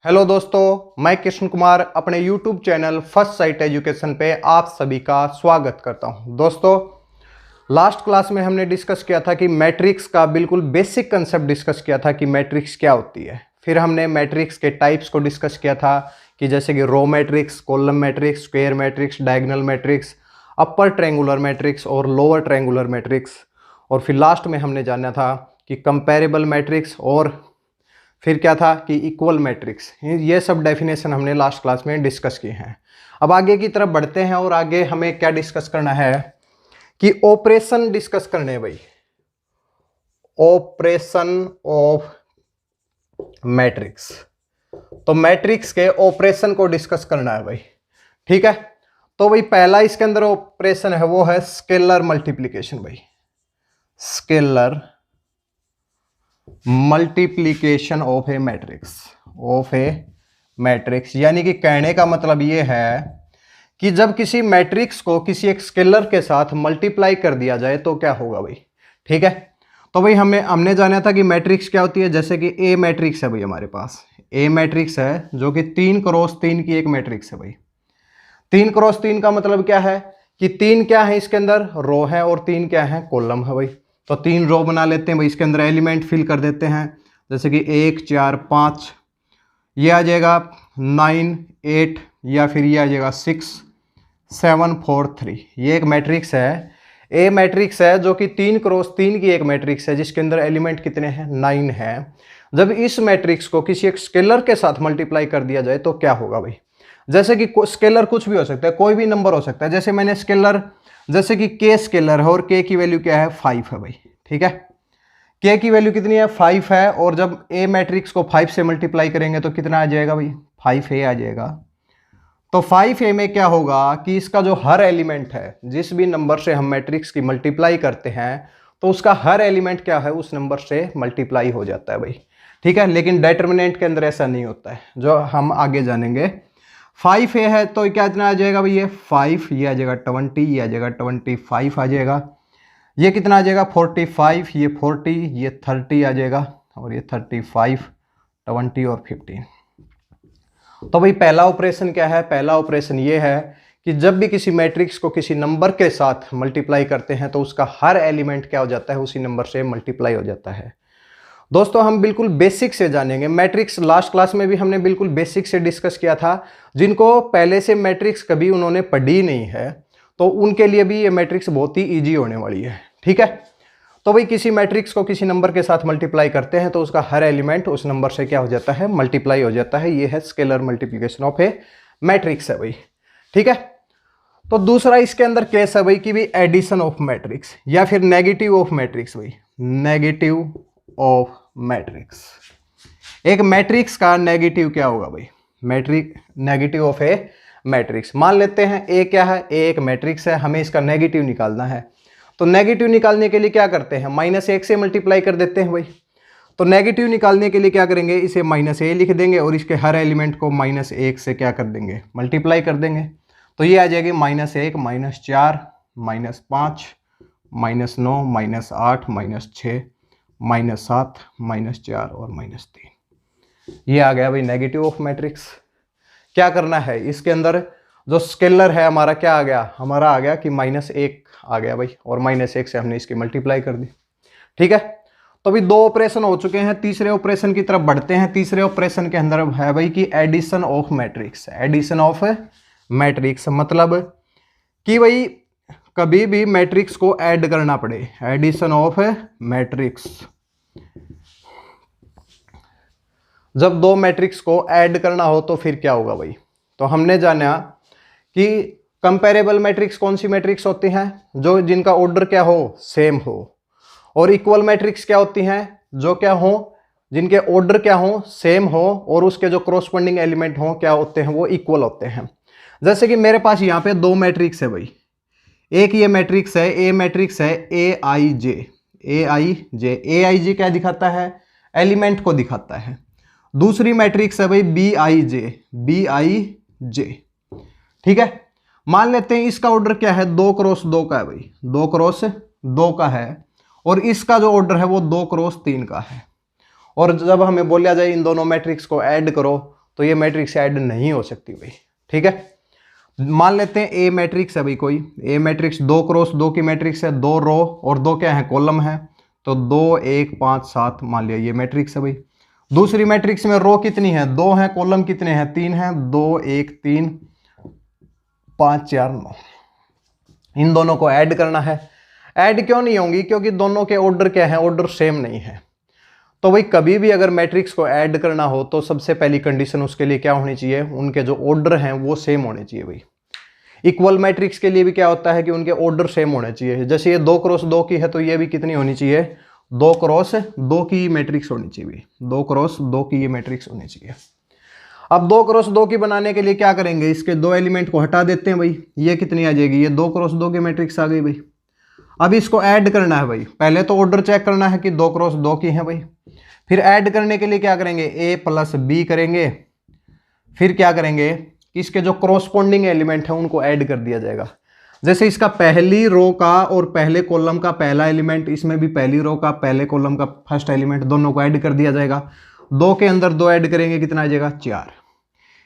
Hello दोस्तों, मैं कृष्ण कुमार अपने YouTube channel first sight education पे आप सभी का स्वागत करता हूं। दोस्तों, लास्ट क्लास में हमने डिस्कस किया था कि मैट्रिक्स का बिल्कुल बेसिक कंसेप्ट डिस्कस किया था कि मैट्रिक्स क्या होती है। फिर हमने मैट्रिक्स के टाइप्स को डिस्कस किया था कि जैसे कि row matrix, column matrix, square matrix, diagonal matrix, upper triangular matrix और लोअर ट्रायंगुलर मैट्रिक्स। और फिर लास्ट में हमने जाना था कि कंपेरेबल मैट्रिक्स और फिर क्या था कि इक्वल मैट्रिक्स। ये सब डेफिनेशन हमने लास्ट क्लास में डिस्कस किए हैं। अब आगे की तरफ बढ़ते हैं और आगे हमें क्या डिस्कस करना है कि ऑपरेशन डिस्कस करने हैं भाई। ऑपरेशन ऑफ मैट्रिक्स, तो मैट्रिक्स के ऑपरेशन को डिस्कस करना है भाई। ठीक है, तो भाई पहला इसके अंदर ऑपरेशन है वो है स्केलर मल्टीप्लीकेशन भाई। Scalar multiplication of A matrix, यानी कि कहने का मतलब ये है कि जब किसी मैट्रिक्स को किसी एक स्केलर के साथ मल्टीप्लाई कर दिया जाए तो क्या होगा भाई। ठीक है, तो भाई हमने जाना था कि मैट्रिक्स क्या होती है। जैसे कि ए मैट्रिक्स है भाई, हमारे पास ए मैट्रिक्स है जो कि 3x3 की एक मैट्रिक्स है भाई। 3x3 का मतलब क्या है कि 3 क्या है इसके अंदर, रो है, और 3 क्या है, कॉलम है भाई। तो 3 रो बना लेते हैं भाई, इसके अंदर एलिमेंट फिल कर देते हैं। जैसे कि 1 4 5, ये आ जाएगा 9 8, या फिर ये आ जाएगा 6 7 4 3। ये एक मैट्रिक्स है, ए मैट्रिक्स है जो कि 3x3 की एक मैट्रिक्स है जिसके अंदर एलिमेंट कितने हैं, 9 है। जब इस मैट्रिक्स को किसी एक स्केलर के साथ मल्टीप्लाई कर दिया जाए तो क्या होगा भाई। जैसे कि स्केलर कुछ भी हो सकता है, कोई भी नंबर हो सकता है। जैसे मैंने स्केलर, जैसे कि के स्केलर है और के की वैल्यू क्या है, 5 है भाई। ठीक है, के की वैल्यू कितनी है, 5 है। और जब ए मैट्रिक्स को 5 से मल्टीप्लाई करेंगे तो कितना आ जाएगा भाई, 5a आ जाएगा। तो 5a में क्या होगा कि इसका जो हर एलिमेंट है, जिस भी नंबर से हम मैट्रिक्स की मल्टीप्लाई करते हैं तो उसका हर एलिमेंट क्या है, उस नंबर से मल्टीप्लाई हो जाता है भाई। ठीक है, लेकिन डिटर्मिनेंट के अंदर ऐसा नहीं होता है, जो हम आगे जानेंगे। 5a है तो क्या इतना आ जाएगा भाई, ये 5, ये आ जाएगा 20, ये आ जाएगा 25 आ जाएगा। ये कितना आ जाएगा 45, ये 40, ये 30 आ जाएगा, और ये 35, 20 और 15। तो भाई पहला ऑपरेशन क्या है, पहला ऑपरेशन ये है कि जब भी किसी मैट्रिक्स को किसी नंबर के साथ मल्टीप्लाई करते हैं तो उसका हर एलिमेंट क्या हो जाता है, उसी नंबर से मल्टीप्लाई हो जाता है। दोस्तों, हम बिल्कुल बेसिक से जानेंगे मैट्रिक्स। लास्ट क्लास में भी हमने बिल्कुल बेसिक से डिस्कस किया था। जिनको पहले से मैट्रिक्स कभी उन्होंने पढ़ी नहीं है तो उनके लिए भी ये मैट्रिक्स बहुत ही ईजी होने वाली है। ठीक है, तो भाई किसी मैट्रिक्स को किसी नंबर के साथ मल्टीप्लाई करते हैं तो उसका हर एलिमेंट उस नंबर से क्या हो जाता है, मल्टीप्लाई हो जाता है। ये है scalar multiplication of A matrix है भाई। ठीक है, तो दूसरा इसके अंदर केस है भाई कि भाई एडिशन ऑफ मैट्रिक्स या फिर नेगेटिव ऑफ मैट्रिक्स भाई। नेगेटिव ऑफ मैट्रिक्स, एक मैट्रिक्स का नेगेटिव क्या होगा भाई, नेगेटिव ऑफ ए मैट्रिक्स। मान लेते हैं ए क्या है, ए एक मैट्रिक्स है, हमें इसका नेगेटिव निकालना है। तो नेगेटिव निकालने के लिए क्या करते हैं, -1 से मल्टीप्लाई कर देते हैं भाई। तो नेगेटिव निकालने के लिए क्या करेंगे, इसे -a लिख देंगे और इसके हर एलिमेंट को -1 से क्या कर देंगे, मल्टीप्लाई कर देंगे। तो ये आ जाएगी -1 -4 -5 -9 -8 -6 -7 -4 और -3। ये आ गया भाई नेगेटिव ऑफ मैट्रिक्स। क्या करना है, इसके अंदर जो स्केलर है हमारा क्या आ गया, हमारा आ गया कि -1 आ गया भाई, और -1 से हमने इसकी मल्टीप्लाई कर दी। ठीक है, तो अभी 2 ऑपरेशन हो चुके हैं, तीसरे ऑपरेशन की तरफ बढ़ते हैं। तीसरे ऑपरेशन के अंदर है भाई कि addition of matrix. Addition of matrix मतलब कि भाई कभी भी मैट्रिक्स को ऐड करना पड़े। एडिशन ऑफ मैट्रिक्स, जब 2 मैट्रिक्स को ऐड करना हो तो फिर क्या होगा भाई। तो हमने जाना कि कंपेरेबल मैट्रिक्स कौन सी मैट्रिक्स होती हैं, जो जिनका ऑर्डर क्या हो, सेम हो। और इक्वल मैट्रिक्स क्या होती हैं, जो क्या हो, जिनके ऑर्डर क्या हो, सेम हो, और उसके जो क्रॉसपोंडिंग एलिमेंट हो क्या होते हैं, वो इक्वल होते हैं। जैसे कि मेरे पास यहाँ पे 2 मैट्रिक्स है भाई। एक ये मैट्रिक्स है, ए मैट्रिक्स है AIJ। AIJ क्या दिखाता है, एलिमेंट को दिखाता है। दूसरी मैट्रिक्स है भाई BIJ। ठीक है, मान लेते हैं इसका ऑर्डर क्या है, 2x2 का है भाई, 2x2 का है, और इसका जो ऑर्डर है वो 2x3 का है। और जब हमें बोला जाए इन दोनों मैट्रिक्स को ऐड करो तो ये मैट्रिक्स ऐड नहीं हो सकती भाई। ठीक है, मान लेते हैं ए मैट्रिक्स है भाई, कोई ए मैट्रिक्स 2 क्रॉस 2 की मैट्रिक्स है, 2 रो और 2 क्या है, कॉलम है, तो 2 1 5 7 मान लिया ये मैट्रिक्स है भाई। दूसरी मैट्रिक्स में रो कितनी है, 2 है, कॉलम कितने हैं, 3 है, 2 1 3 5 4 9। इन दोनों को ऐड करना है। ऐड क्यों नहीं होंगी, क्योंकि दोनों के ऑर्डर क्या है, ऑर्डर सेम नहीं है। तो भाई कभी भी अगर मैट्रिक्स को ऐड करना हो तो सबसे पहली कंडीशन उसके लिए क्या होनी चाहिए, उनके जो ऑर्डर हैं वो सेम होने चाहिए भाई। इक्वल मैट्रिक्स के लिए भी क्या होता है कि उनके ऑर्डर सेम होने चाहिए। जैसे ये 2 क्रॉस 2 की है तो ये भी कितनी होनी चाहिए, 2 क्रॉस 2 की मैट्रिक्स होनी चाहिए, 2 क्रॉस 2 की ये मैट्रिक्स होनी चाहिए। अब 2 क्रॉस 2 की बनाने के लिए क्या करेंगे, इसके 2 एलिमेंट को हटा देते हैं भाई, ये कितनी आ जाएगी, ये 2 क्रॉस 2 की मैट्रिक्स आ गई भाई। अब इसको ऐड करना है भाई, पहले तो ऑर्डर चेक करना है कि 2 क्रॉस 2 की है भाई। फिर ऐड करने के लिए क्या करेंगे, ए प्लस बी करेंगे। फिर क्या करेंगे, इसके जो क्रॉसपोंडिंग एलिमेंट है उनको ऐड कर दिया जाएगा। जैसे इसका पहली रो का और पहले कॉलम का पहला एलिमेंट, इसमें भी पहली रो का पहले कॉलम का फर्स्ट एलिमेंट, दोनों को ऐड कर दिया जाएगा। 2 के अंदर 2 ऐड करेंगे, कितना आ जाएगा, 4।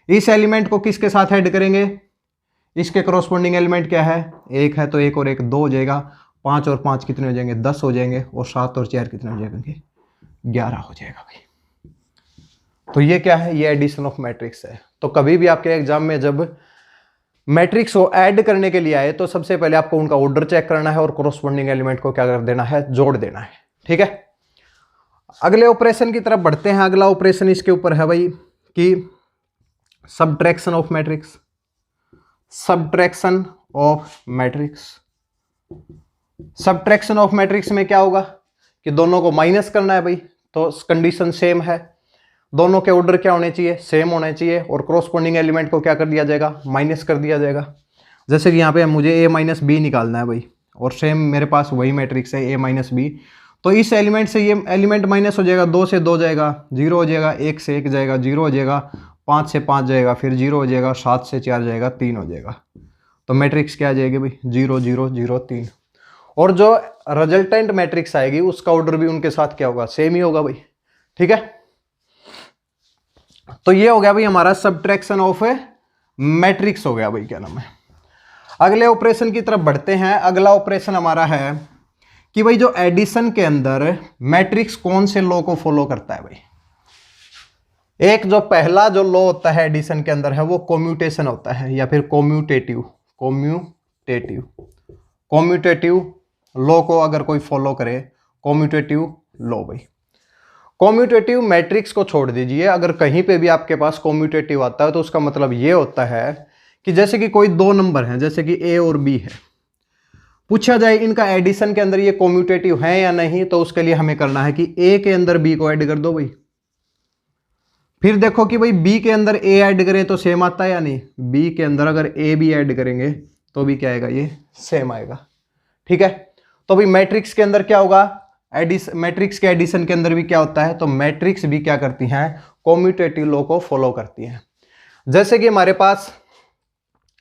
इस एलिमेंट को किसके साथ ऐड करेंगे, इसके क्रॉसपोंडिंग एलिमेंट क्या है, 1 है तो 1 और 1 2 हो जाएगा, 5 और 5 कितने हो जाएंगे, 10 हो जाएंगे, और 7 और 4 कितने हो जाएंगे, 11 हो जाएगा भाई। तो ये क्या है, ये एडिशन ऑफ मैट्रिक्स है। तो कभी भी आपके एग्जाम में जब मैट्रिक्स को ऐड करने के लिए आए तो सबसे पहले आपको उनका ऑर्डर चेक करना है और कॉरस्पॉन्डिंग एलिमेंट को क्या कर देना है, जोड़ देना है। ठीक है, अगले ऑपरेशन की तरफ बढ़ते हैं। अगला ऑपरेशन इसके ऊपर है भाई कि subtraction of matrix. Subtraction of matrix, subtraction of matrix में क्या होगा कि दोनों को माइनस करना है भाई। तो कंडीशन सेम है, दोनों के ऑर्डर क्या होने चाहिए, सेम होने चाहिए, और क्रॉसपोंडिंग एलिमेंट को क्या कर दिया जाएगा, माइनस कर दिया जाएगा। जैसे कि यहाँ पे मुझे a माइनस बी निकालना है भाई, और सेम मेरे पास वही मैट्रिक्स है a माइनस बी। तो इस एलिमेंट से ये एलिमेंट माइनस हो जाएगा, 2 से 2 जाएगा, 0 हो जाएगा, 1 से 1 जाएगा, 0 हो जाएगा, 5 से 5 जाएगा, फिर 0 हो जाएगा, 7 से 4 जाएगा, 3 हो जाएगा। तो मैट्रिक्स क्या आ जाएगी भाई, 0 0 0 3। और जो रिजल्टेंट मैट्रिक्स आएगी उसका ऑर्डर भी उनके साथ क्या होगा, सेम ही होगा भाई। ठीक है, तो ये हो गया भाई हमारा सबट्रैक्शन ऑफ मैट्रिक्स हो गया भाई, क्या नाम है। अगले ऑपरेशन की तरफ बढ़ते हैं। अगला ऑपरेशन हमारा है कि भाई जो एडिशन के अंदर मैट्रिक्स कौन से लॉ को फॉलो करता है भाई। एक जो पहला जो लॉ होता है एडिशन के अंदर है वो कॉम्यूटेशन होता है, या फिर कॉम्यूटेटिव कॉम्यूटेटिव लॉ को अगर कोई फॉलो करे, कॉम्यूटेटिव लॉ भाई। कॉम्यूटेटिव मैट्रिक्स को छोड़ दीजिए, अगर कहीं पे भी आपके पास कॉम्यूटेटिव आता है तो उसका मतलब ये होता है कि जैसे कि कोई 2 नंबर हैं, जैसे कि a और b है, पूछा जाए इनका एडिशन के अंदर ये कॉम्यूटेटिव है या नहीं, तो उसके लिए हमें करना है कि a के अंदर b को ऐड कर दो भाई। फिर देखो कि भाई b के अंदर a ऐड करें तो सेम आता है या नहीं, b के अंदर अगर a भी ऐड करेंगे तो भी क्या आएगा, ये सेम आएगा। ठीक है, तो भाई मैट्रिक्स के अंदर क्या होगा, मैट्रिक्स के एडिशन के अंदर भी क्या होता है, तो मैट्रिक्स भी क्या करती हैं, कॉम्यूटेटिव लॉ को फॉलो करती हैं। जैसे कि हमारे पास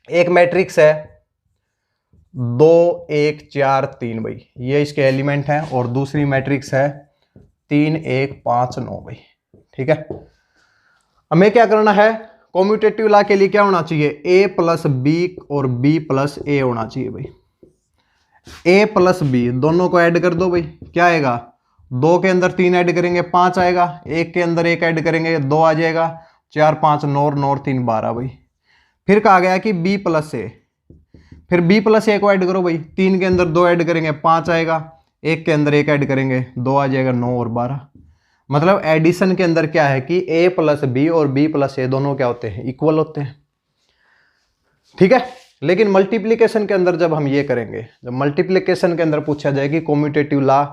एक मैट्रिक्स है 2 1 4 3 भाई, ये इसके एलिमेंट हैं, और दूसरी मैट्रिक्स है 3 1 5 9 भाई। ठीक है, हमें क्या करना है, कॉम्यूटेटिव लॉ के लिए क्या होना चाहिए, a प्लस बी और b प्लस a होना चाहिए भाई। a प्लस बी दोनों को ऐड कर दो भाई, क्या आएगा, 2 के अंदर 3 ऐड करेंगे 5 आएगा, 1 के अंदर 1 ऐड करेंगे 2 आ जाएगा, 4 5 9 9 3 12 भाई। फिर कहा गया कि b प्लस a, फिर b प्लस a को ऐड करो भाई, 3 के अंदर 2 ऐड करेंगे 5 आएगा, 1 के अंदर 1 ऐड करेंगे 2 आ जाएगा, 9 और 12। मतलब एडिशन के अंदर क्या है कि a प्लस बी और b प्लस a दोनों क्या होते हैं, इक्वल होते हैं। ठीक है, लेकिन मल्टीप्लिकेशन के अंदर जब हम ये करेंगे, जब मल्टीप्लिकेशन के अंदर पूछा जाए कि कॉम्यूटेटिव लॉ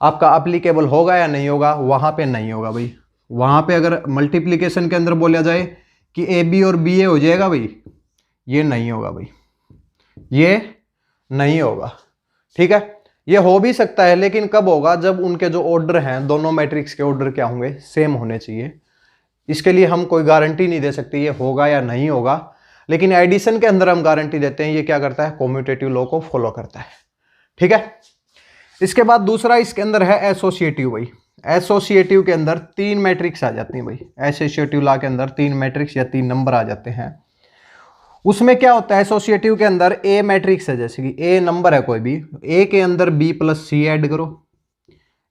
आपका अप्लीकेबल होगा या नहीं होगा, वहां पे नहीं होगा भाई। वहां पे अगर मल्टीप्लिकेशन के अंदर बोला जाए कि ए बी और बी ए हो जाएगा भाई, ये नहीं होगा भाई, ये नहीं होगा। ठीक है, ये हो भी सकता है, लेकिन कब होगा, जब उनके जो ऑर्डर हैं, दोनों मैट्रिक्स के ऑर्डर क्या होंगे, सेम होने चाहिए। इसके लिए हम कोई गारंटी नहीं दे सकते ये होगा या नहीं होगा, लेकिन एडिशन के अंदर हम गारंटी देते हैं ये क्या करता है, कॉम्यूटेटिव लॉ को फॉलो करता है। ठीक है, इसके बाद दूसरा इसके अंदर है एसोसिएटिव भाई। एसोसिएटिव के अंदर 3 मैट्रिक्स आ जाती हैं भाई। एसोसिएटिव लॉ के अंदर 3 मैट्रिक्स या 3 नंबर आ जाते हैं। उसमें क्या होता है, एसोसिएटिव के अंदर ए मैट्रिक्स है, जैसे कि ए नंबर है कोई भी, ए के अंदर बी प्लस सी ऐड करो,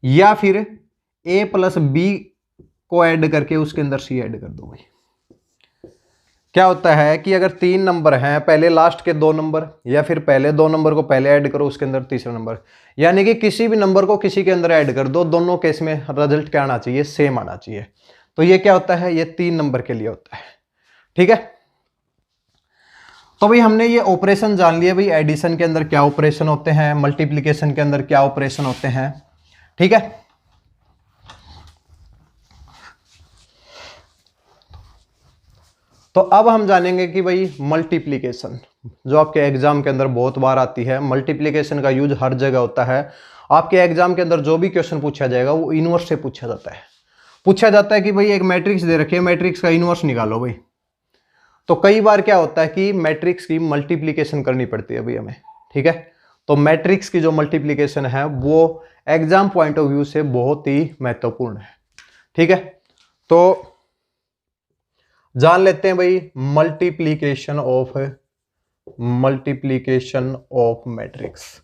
या फिर ए प्लस बी को ऐड करके उसके अंदर सी ऐड कर दो भाई। क्या होता है कि अगर 3 नंबर हैं, पहले लास्ट के 2 नंबर, या फिर पहले 2 नंबर को पहले ऐड करो उसके अंदर तीसरा नंबर, यानी कि किसी भी नंबर को किसी के अंदर ऐड कर दो, दोनों केस में रिजल्ट क्या आना चाहिए, सेम आना चाहिए। तो ये क्या होता है, ये 3 नंबर के लिए होता है। ठीक है, तो भाई हमने ये ऑपरेशन जान लिया भाई, एडिशन के अंदर क्या ऑपरेशन होते हैं, मल्टीप्लिकेशन के अंदर क्या ऑपरेशन होते हैं। ठीक है, तो अब हम जानेंगे कि भाई मल्टीप्लिकेशन, जो आपके एग्जाम के अंदर बहुत बार आती है। मल्टीप्लिकेशन का यूज हर जगह होता है। आपके एग्जाम के अंदर जो भी क्वेश्चन पूछा जाएगा वो इनवर्स से पूछा जाता है। पूछा जाता है कि भाई एक मैट्रिक्स दे रखी है, मैट्रिक्स का इनवर्स निकालो भाई। तो कई बार क्या होता है कि मैट्रिक्स की मल्टीप्लिकेशन करनी पड़ती है भाई हमें। ठीक है, तो मैट्रिक्स की जो मल्टीप्लिकेशन है वो एग्जाम पॉइंट ऑफ व्यू से बहुत ही महत्वपूर्ण है। ठीक है, तो जान लेते हैं भाई मल्टीप्लिकेशन ऑफ मैट्रिक्स।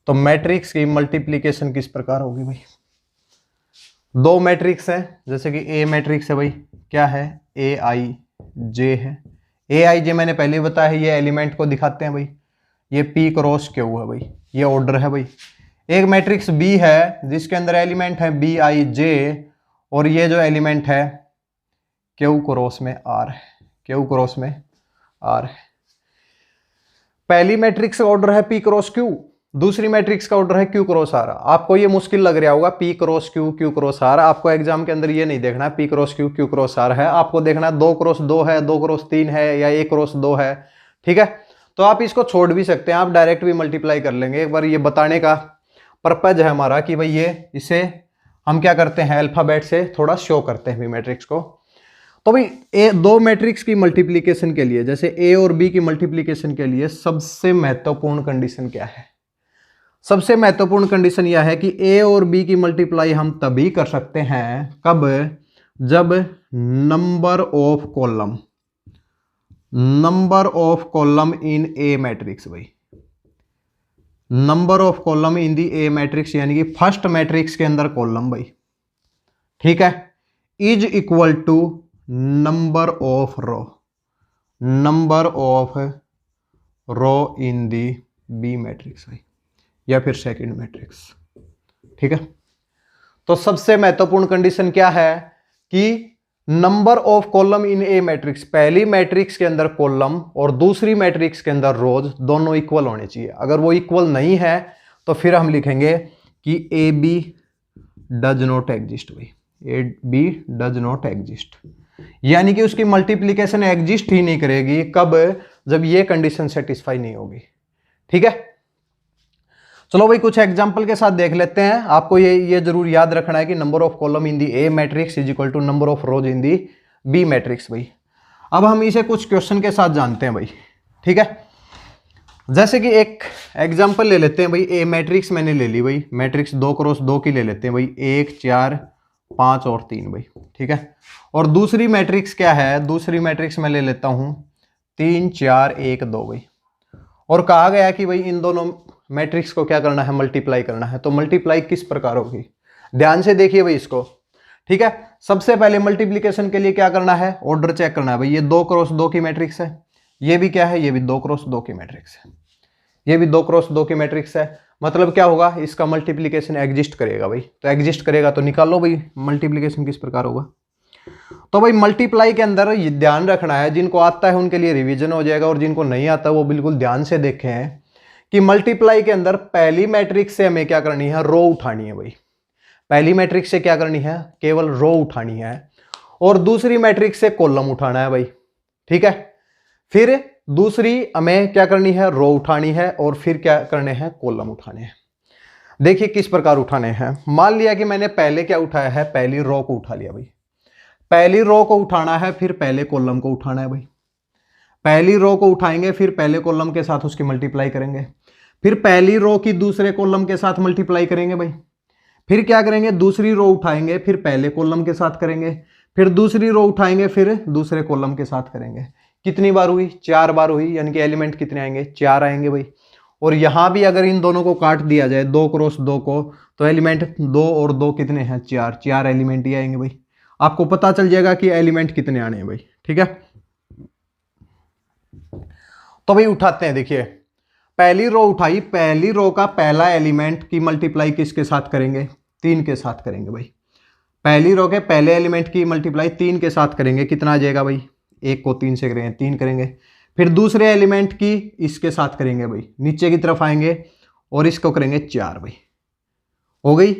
तो मैट्रिक्स की मल्टीप्लिकेशन किस प्रकार होगी भाई। 2 मैट्रिक्स है, जैसे कि ए मैट्रिक्स है भाई, क्या है, ए आई जे है। ए आई जे मैंने पहले बताया है, ये एलिमेंट को दिखाते हैं भाई, ये पी क्रॉस क्यू है भाई, ये ऑर्डर है भाई। एक मैट्रिक्स बी है जिसके अंदर एलिमेंट है बी आई जे, और ये जो एलिमेंट है क्यू क्रॉस में आर है, क्यू क्रॉस में आर है। पहली मैट्रिक्स का ऑर्डर है पी क्रॉस क्यू, दूसरी मैट्रिक्स का ऑर्डर है क्यू क्रॉस आर। आपको ये मुश्किल लग रहा होगा, P cross Q, Q cross R. आपको एग्जाम के अंदर ये नहीं देखना P cross Q, Q cross R है, आपको देखना 2 क्रॉस 2 है, 2 क्रॉस 3 है, या 1 क्रॉस 2 है। ठीक है, तो आप इसको छोड़ भी सकते हैं, आप डायरेक्ट भी मल्टीप्लाई कर लेंगे। एक बार ये बताने का पर्पज है हमारा कि भाई ये, इसे हम क्या करते हैं, अल्फाबेट से थोड़ा शो करते हैं मैट्रिक्स को। तो भाई 2 मैट्रिक्स की मल्टीप्लिकेशन के लिए, जैसे ए और बी की मल्टीप्लिकेशन के लिए सबसे महत्वपूर्ण कंडीशन क्या है। सबसे महत्वपूर्ण कंडीशन यह है कि ए और बी की मल्टीप्लाई हम तभी कर सकते हैं, कब, जब number of column in a matrix भाई, number of column in the A matrix, यानी कि फर्स्ट मैट्रिक्स के अंदर कॉलम भाई, ठीक है, is equal to number of row in the B matrix भाई, या फिर सेकंड मैट्रिक्स। ठीक है, तो सबसे महत्वपूर्ण कंडीशन क्या है कि number of column in a matrix, पहली मैट्रिक्स के अंदर कॉलम और दूसरी मैट्रिक्स के अंदर रोज दोनों इक्वल होने चाहिए। अगर वो इक्वल नहीं है तो फिर हम लिखेंगे कि A B does not exist भाई, A B does not exist, यानी कि उसकी मल्टीप्लिकेशन एग्जिस्ट ही नहीं करेगी। कब, जब ये कंडीशन सेटिस्फाई नहीं होगी। ठीक है, चलो भाई कुछ एग्जांपल के साथ देख लेते हैं। आपको ये जरूर याद रखना है कि number of column in the A matrix is equal to number of rows in the B matrix भाई। अब हम इसे कुछ क्वेश्चन के साथ जानते हैं भाई। ठीक है, जैसे कि एक एग्जांपल ले लेते हैं भाई, ए मैट्रिक्स मैंने ले ली भाई, मैट्रिक्स 2 क्रॉस 2 की ले लेते हैं भाई, 1 4 5 और 3 भाई। ठीक है, और दूसरी मैट्रिक्स क्या है, दूसरी मैट्रिक्स मैं ले लेता हूं 3 4 1 2 भाई। और कहा गया कि भाई इन दोनों मैट्रिक्स को क्या करना है, मल्टीप्लाई करना है। तो मल्टीप्लाई किस प्रकार होगी, ध्यान से देखिए भाई इसको। ठीक है, सबसे पहले मल्टीप्लिकेशन के लिए क्या करना है, ऑर्डर चेक करना है भाई। ये 2 क्रॉस 2 की मैट्रिक्स है, ये भी क्या है, ये भी 2 क्रॉस 2 की मैट्रिक्स है, ये भी 2 क्रॉस 2 की मैट्रिक्स है। मतलब क्या होगा, इसका मल्टीप्लिकेशन एग्जिस्ट करेगा भाई। तो एग्जिस्ट करेगा तो निकालो भाई मल्टीप्लिकेशन किस प्रकार होगा। तो भाई मल्टीप्लाई के अंदर ये ध्यान रखना है, जिनको आता है उनके लिए रिवीजन हो जाएगा, और जिनको नहीं आता वो बिल्कुल ध्यान से देखें हैं कि मल्टीप्लाई के अंदर पहली मैट्रिक्स से हमें क्या करनी है, रो उठानी है भाई। पहली मैट्रिक्स से क्या करनी है, केवल रो उठानी है, और दूसरी मैट्रिक्स से कॉलम उठाना है भाई। ठीक है, फिर दूसरी हमें क्या करनी है, रो उठानी है, और फिर क्या करने हैं, कॉलम उठाने हैं। देखिए किस प्रकार उठाने हैं। मान लिया कि मैंने पहले क्या उठाया है, पहली रो को उठा लिया भाई। पहली रो को उठाना है, फिर पहले कॉलम को उठाना है भाई। पहली रो को उठाएंगे, फिर पहले कॉलम के साथ उसकी मल्टीप्लाई करेंगे, फिर पहली रो की दूसरे कॉलम के साथ मल्टीप्लाई करेंगे भाई, फिर क्या करेंगे, दूसरी रो उठाएंगे, फिर पहले कॉलम के साथ करेंगे, फिर दूसरी रो उठाएंगे, फिर दूसरे कॉलम के साथ करेंगे। कितनी बार हुई, 4 बार हुई, यानी कि एलिमेंट कितने आएंगे, 4 आएंगे भाई। और यहां भी अगर इन दोनों को काट दिया जाए 2 क्रॉस 2 को, तो एलिमेंट 2 और 2 कितने हैं, 4 एलिमेंट ही आएंगे भाई। आपको पता चल जाएगा कि एलिमेंट कितने आने हैं भाई। ठीक है, तो भाई उठाते हैं। देखिए पहली रो उठाई, पहली रो का पहला एलिमेंट की मल्टीप्लाई किसके साथ करेंगे, 3 के साथ करेंगे भाई। पहली रो के पहले एलिमेंट की मल्टीप्लाई 3 के साथ करेंगे, कितना आ जाएगा भाई, 1 को 3 से करेंगे, 3 करेंगे। फिर दूसरे एलिमेंट की इसके साथ करेंगे भाई, नीचे की तरफ आएंगे और इसको करेंगे 4 भाई। हो गई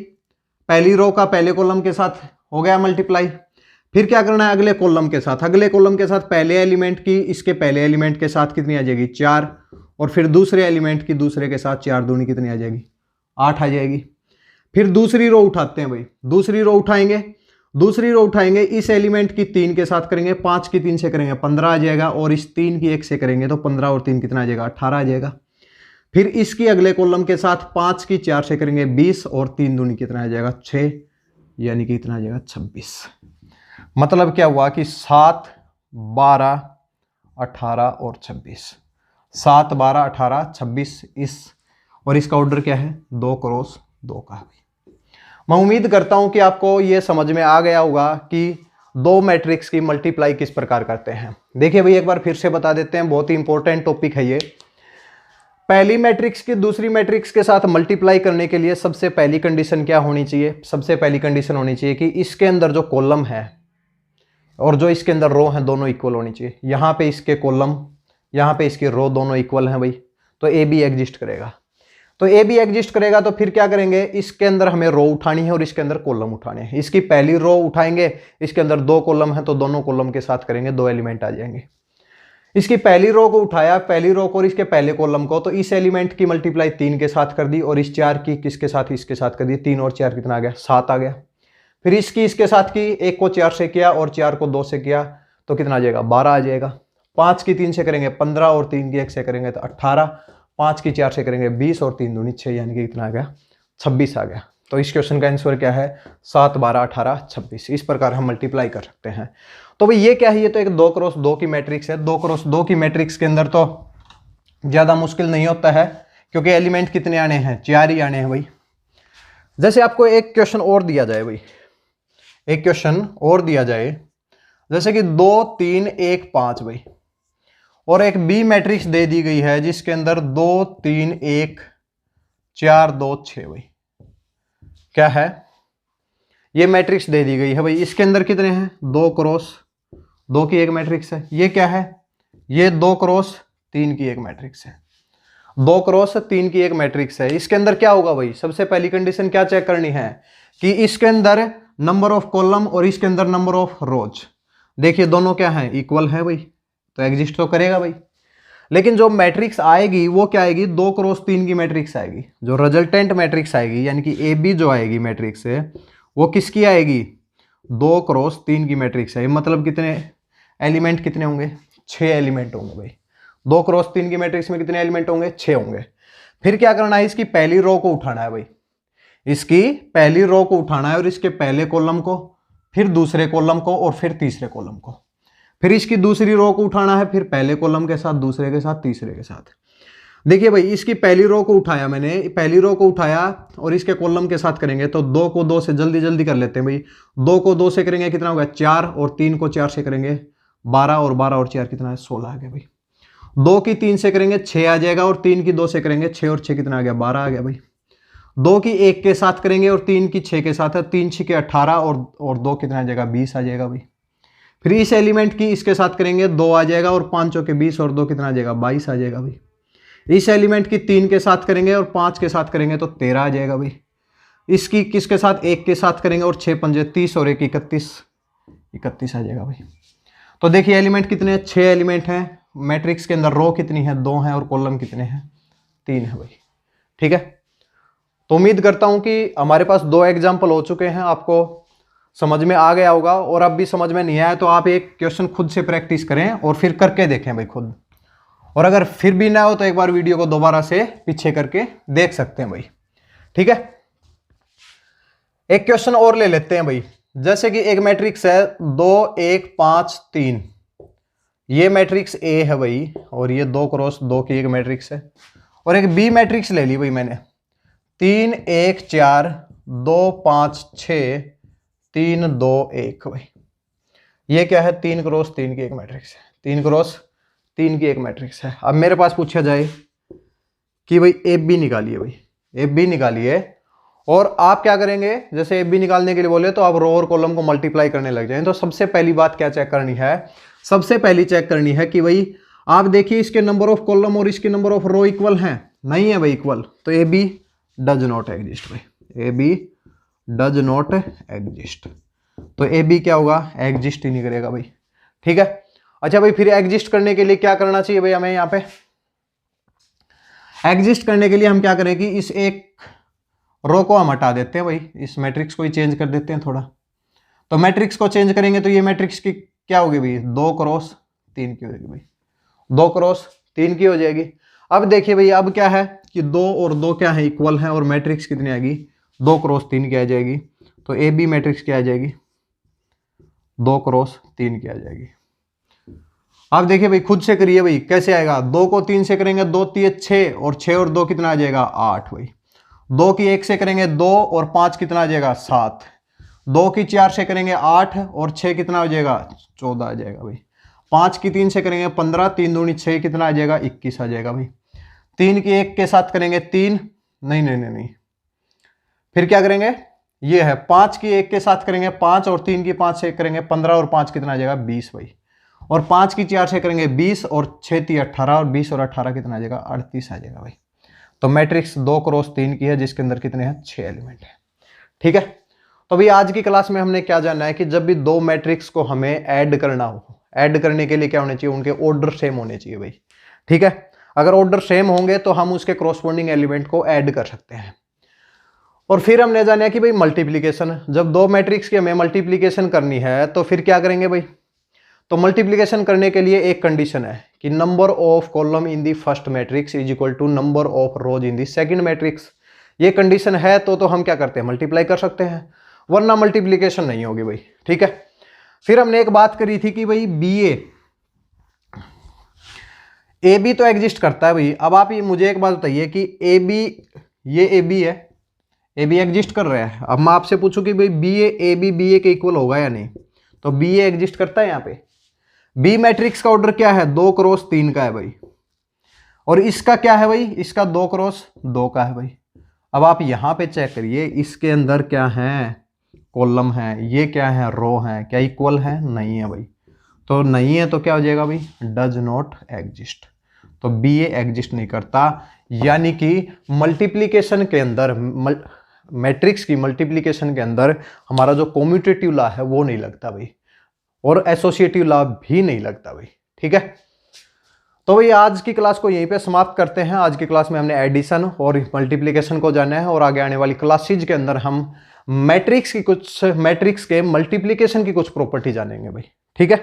पहली रो का पहले कॉलम के साथ हो गया मल्टीप्लाई। फिर क्या करना है, अगले कॉलम के साथ, अगले कॉलम के साथ पहले एलिमेंट की इसके पहले एलिमेंट के साथ कितनी आ जाएगी, 4, और फिर दूसरे एलिमेंट की दूसरे के साथ 4 दूनी कितनी आ जाएगी, 8 आ जाएगी। फिर दूसरी रो उठाते हैं भाई, दूसरी रो उठाएंगे, दूसरी रो उठाएंगे, इस एलिमेंट की 3 के साथ करेंगे, 5 की 3 से करेंगे 15 आ जाएगा, और इस 3 की 1 से करेंगे तो 15 और 3 कितना आ जाएगा, 18 आ जाएगा। फिर इसकी अगले कॉलम के साथ 5 की 4 से करेंगे 20, और 3 दूनी कितना आ जाएगा, 6, यानी कि कितना आ जाएगा, 26। मतलब क्या हुआ कि 7, 12, 18 और 26, 7, 12, 18, 26 इस, और इसका ऑर्डर क्या है, 2 क्रॉस 2 का। मैं उम्मीद करता हूं कि आपको यह समझ में आ गया होगा कि दो मैट्रिक्स की मल्टीप्लाई किस प्रकार करते हैं। देखिए भाई एक बार फिर से बता देते हैं, बहुत ही इंपॉर्टेंट टॉपिक है ये। पहली मैट्रिक्स की दूसरी मैट्रिक्स के साथ मल्टीप्लाई करने के लिए सबसे पहली कंडीशन क्या होनी चाहिए, सबसे पहली कंडीशन होनी चाहिए कि इसके अंदर जो कॉलम है और जो इसके अंदर रो है दोनों इक्वल होनी चाहिए। यहां पे इसके कॉलम, यहां पे इसकी रो दोनों इक्वल हैं भाई, तो ए बी एग्जिस्ट करेगा। तो ए बी एग्जिस्ट करेगा तो फिर क्या करेंगे, इसके अंदर हमें रो उठानी है और इसके अंदर कॉलम उठाने हैं। इसकी पहली रो उठाएंगे, इसके अंदर 2 कॉलम है तो दोनों कॉलम के साथ करेंगे, 2 एलिमेंट आ जाएंगे। इसकी पहली रो को उठाया, पहली रो को और इसके पहले कॉलम को, तो इस एलिमेंट की मल्टीप्लाई 3 के साथ कर दी, और इस 4 की किसके साथ, इसके साथ कर दी। 3 और 4 कितना आ गया, 7 आ गया। फिर इसकी इसके साथ की, 1 को 4 से किया और 4 को 2 से किया तो कितना आ जाएगा, 12 आ जाएगा। 5 की 3 से करेंगे 15, और 3 की 1 से करेंगे तो 18, 5 की 4 से करेंगे 20, और 3 दूनी 6, यानी कि कितना आ गया, 26 आ गया। तो इस क्वेश्चन का आंसर क्या है, 7, 12, 18, 26। इस प्रकार हम मल्टीप्लाई कर सकते हैं। तो भाई ये क्या है, ये तो एक 2 क्रॉस 2 की मैट्रिक्स है। 2 क्रॉस 2 की मैट्रिक्स के अंदर तो ज्यादा मुश्किल नहीं होता है, क्योंकि एलिमेंट कितने आने हैं, 4 ही आने हैं भाई। जैसे आपको एक क्वेश्चन और दिया जाए भाई, एक क्वेश्चन और दिया जाए, जैसे कि 2, 3, 1, 5 भाई, और एक बी मैट्रिक्स दे दी गई है जिसके अंदर 2, 3, 1, 4, 2, 6 भाई। क्या है, ये मैट्रिक्स दे दी गई है भाई। इसके अंदर कितने हैं, 2 क्रॉस 2 की एक मैट्रिक्स है। ये क्या है, ये 2 क्रॉस 3 की एक मैट्रिक्स है। 2 क्रॉस 3 की एक मैट्रिक्स है। इसके अंदर क्या होगा भाई, सबसे पहली कंडीशन क्या चेक करनी है कि इसके अंदर नंबर ऑफ कॉलम और इसके अंदर नंबर ऑफ रोज, देखिए दोनों क्या है, इक्वल है भाई, तो एग्जिस्ट तो करेगा भाई। लेकिन जो मैट्रिक्स आएगी वो क्या आएगी, 2 क्रॉस 3 की मैट्रिक्स आएगी। जो रिजल्टेंट मैट्रिक्स आएगी, यानी कि ए बी जो आएगी मैट्रिक्स है, वो किसकी आएगी, 2 क्रॉस 3 की मैट्रिक्स है। मतलब कितने एलिमेंट कितने होंगे, 6 एलिमेंट होंगे भाई। 2 क्रॉस 3 की मैट्रिक्स में कितने एलिमेंट होंगे, 6 होंगे। फिर क्या करना है, इसकी पहली रो को उठाना है भाई, इसकी पहली रो को उठाना है और इसके पहले कॉलम को, फिर दूसरे कॉलम को, और फिर तीसरे कॉलम को। फिर इसकी दूसरी रो को उठाना है, फिर पहले कॉलम के साथ, दूसरे के साथ, तीसरे के साथ। देखिए भाई इसकी पहली रो को उठाया मैंने, पहली रो को उठाया और इसके कॉलम के साथ करेंगे तो 2 को 2 से जल्दी जल्दी कर लेते हैं भाई। 2 को 2 से करेंगे कितना होगा, 4, और 3 को 4 से करेंगे 12, और 12 और 4 कितना है, 16 आ गया भाई। 2 की 3 से करेंगे 6 आ जाएगा, और 3 की 2 से करेंगे 6 और 6 कितना आ गया, 12 आ गया भाई। 2 की 1 के साथ करेंगे और 3 की 6 के साथ है, 3 6 के 18, और 2 कितना आ जाएगा, 20 आ जाएगा भाई। फिर इस एलिमेंट की इसके साथ करेंगे 2 आ जाएगा, और 5 के 20, और 2 कितना आ जाएगा, 22 आ जाएगा भाई। इस एलिमेंट की 3 के साथ करेंगे और 5 के साथ करेंगे तो 13 आ जाएगा भाई। इसकी किसके साथ, 1 के साथ करेंगे और 6 पंजे 30, और 1 31, 31 आ जाएगा भाई। तो देखिए एलिमेंट कितने हैं, 6 एलिमेंट हैं। मैट्रिक्स के अंदर रो कितनी है, 2 हैं, और कॉलम कितने हैं, 3 है भाई। ठीक है, तो उम्मीद करता हूं कि हमारे पास 2 एग्जाम्पल हो चुके हैं, आपको समझ में आ गया होगा। और अब भी समझ में नहीं आया तो आप एक क्वेश्चन खुद से प्रैक्टिस करें और फिर करके देखें भाई खुद। और अगर फिर भी ना हो तो एक बार वीडियो को दोबारा से पीछे करके देख सकते हैं भाई। ठीक है, एक क्वेश्चन और ले लेते हैं भाई। जैसे कि एक मैट्रिक्स है 2 1 5 3, ये मैट्रिक्स ए है भाई, और ये 2 क्रॉस 2 की एक मैट्रिक्स है। और एक बी मैट्रिक्स ले ली भाई मैंने, 3 1 4 2 5 6 3 2 1 भाई। ये क्या है, 3 क्रॉस 3 की एक मैट्रिक्स है, 3 क्रॉस 3 की एक मैट्रिक्स है। अब मेरे पास पूछा जाए कि भाई एफ बी निकालिए भाई, एफ बी निकालिए। और आप क्या करेंगे, जैसे एफ बी निकालने के लिए बोले तो आप रो और कॉलम को मल्टीप्लाई करने लग जाएं। तो सबसे पहली बात क्या चेक करनी है, सबसे पहली चेक करनी है कि भाई आप देखिए इसके नंबर ऑफ कॉलम और इसके नंबर ऑफ रो इक्वल हैं, नहीं है भाई इक्वल, तो A B does not exist भाई, A B does not exist. तो ए बी क्या होगा, एग्जिस्ट ही नहीं करेगा भाई, ठीक है। अच्छा भाई, फिर एग्जिस्ट करने के लिए क्या करना चाहिए भाई हमें, यहाँ पे एग्जिस्ट करने के लिए हम क्या करें कि इस एक रो को हम हटा देते हैं भाई, इस मैट्रिक्स को ही चेंज कर देते हैं थोड़ा। तो मैट्रिक्स को चेंज करेंगे तो ये मैट्रिक्स की क्या होगी भाई, 2 क्रॉस 3 की होगी भाई, 2 क्रॉस 3 की हो जाएगी। अब देखिए भाई, अब क्या है कि 2 और 2 क्या है, इक्वल है, और मैट्रिक्स कितनी आएगी, 2 क्रॉस 3 की आ जाएगी। तो ए बी मैट्रिक्स क्या आ जाएगी, 2 क्रॉस 3 की आ जाएगी। आप देखिए भाई, खुद से करिए भाई, कैसे आएगा, 2 को 3 से करेंगे 2 3 6, और 6 और 2 कितना आ जाएगा, 8 भाई। 2 की 1 से करेंगे 2, और 5 कितना आ जाएगा, 7। 2 की 4 से करेंगे 8, और 6 कितना हो जाएगा, 14 आ जाएगा भाई। 5 की 3 से करेंगे 15, 3 दूनी 6 कितना आ जाएगा, 21 आ जाएगा भाई। 3 की 1 के साथ करेंगे 3, नहीं नहीं नहीं नहीं, फिर क्या करेंगे, ये है 5 की 1 के साथ करेंगे 5, और 3 की 5 से करेंगे 15, और 5 कितना आ जाएगा, 20 भाई। और 5 की 4 से करेंगे 20, और 6 3 18, और 20 और 18 कितना आ जाएगा, 38 आ जाएगा भाई। तो मैट्रिक्स 2 क्रॉस 3 की है, जिसके अंदर कितने हैं, 6 एलिमेंट है, ठीक है। तो भाई आज की क्लास में हमने क्या जानना है कि जब भी 2 मैट्रिक्स को हमें ऐड करना हो, ऐड करने के लिए क्या होने चाहिए, उनके ऑर्डर सेम होने चाहिए भाई, ठीक है। अगर ऑर्डर सेम होंगे तो हम उसके क्रॉसपोंडिंग एलिमेंट को ऐड कर सकते हैं। और फिर हमने जाना है कि भाई मल्टीप्लीकेशन, जब 2 मैट्रिक्स की हमें मल्टीप्लीकेशन करनी है तो फिर क्या करेंगे भाई, तो मल्टीप्लीकेशन करने के लिए एक कंडीशन है कि number of column in the first matrix is equal to number of rows in the second matrix. ये कंडीशन है तो हम क्या करते हैं, मल्टीप्लाई कर सकते हैं, वरना मल्टीप्लीकेशन नहीं होगी भाई, ठीक है। फिर हमने एक बात करी थी कि भाई बी ए बी तो एग्जिस्ट करता है भाई। अब आप ये मुझे एक बात बताइए कि ए बी, ये ए बी है, ए बी एग्जिस्ट कर रहा है। अब मैं आपसे पूछूं कि भाई बी ए के इक्वल होगा या नहीं, तो बी ए एग्जिस्ट करता है। यहाँ पे बी मैट्रिक्स का ऑर्डर क्या है, 2 क्रॉस 3 का है भाई, और इसका क्या है भाई, इसका 2 क्रॉस 2 का है भाई। अब आप यहां पे चेक करिए, इसके अंदर क्या है, कॉलम है, ये क्या है, रो है, क्या इक्वल है, नहीं है भाई। तो नहीं है तो क्या हो जाएगा भाई, डज नॉट एग्जिस्ट। तो बी ए एग्जिस्ट नहीं करता, यानी कि मल्टीप्लीकेशन के अंदर, मैट्रिक्स की मल्टीप्लीकेशन के अंदर हमारा जो कॉम्यूटेटिव लॉ है वो नहीं लगता भाई, और एसोसिएटिव लॉ भी नहीं लगता भाई, ठीक है। तो भाई आज की क्लास को यहीं पे समाप्त करते हैं। आज की क्लास में हमने एडिशन और मल्टीप्लिकेशन को जाना है, और आगे आने वाली क्लासेज के अंदर हम मैट्रिक्स के मल्टीप्लिकेशन की कुछ प्रॉपर्टी जानेंगे भाई, ठीक है।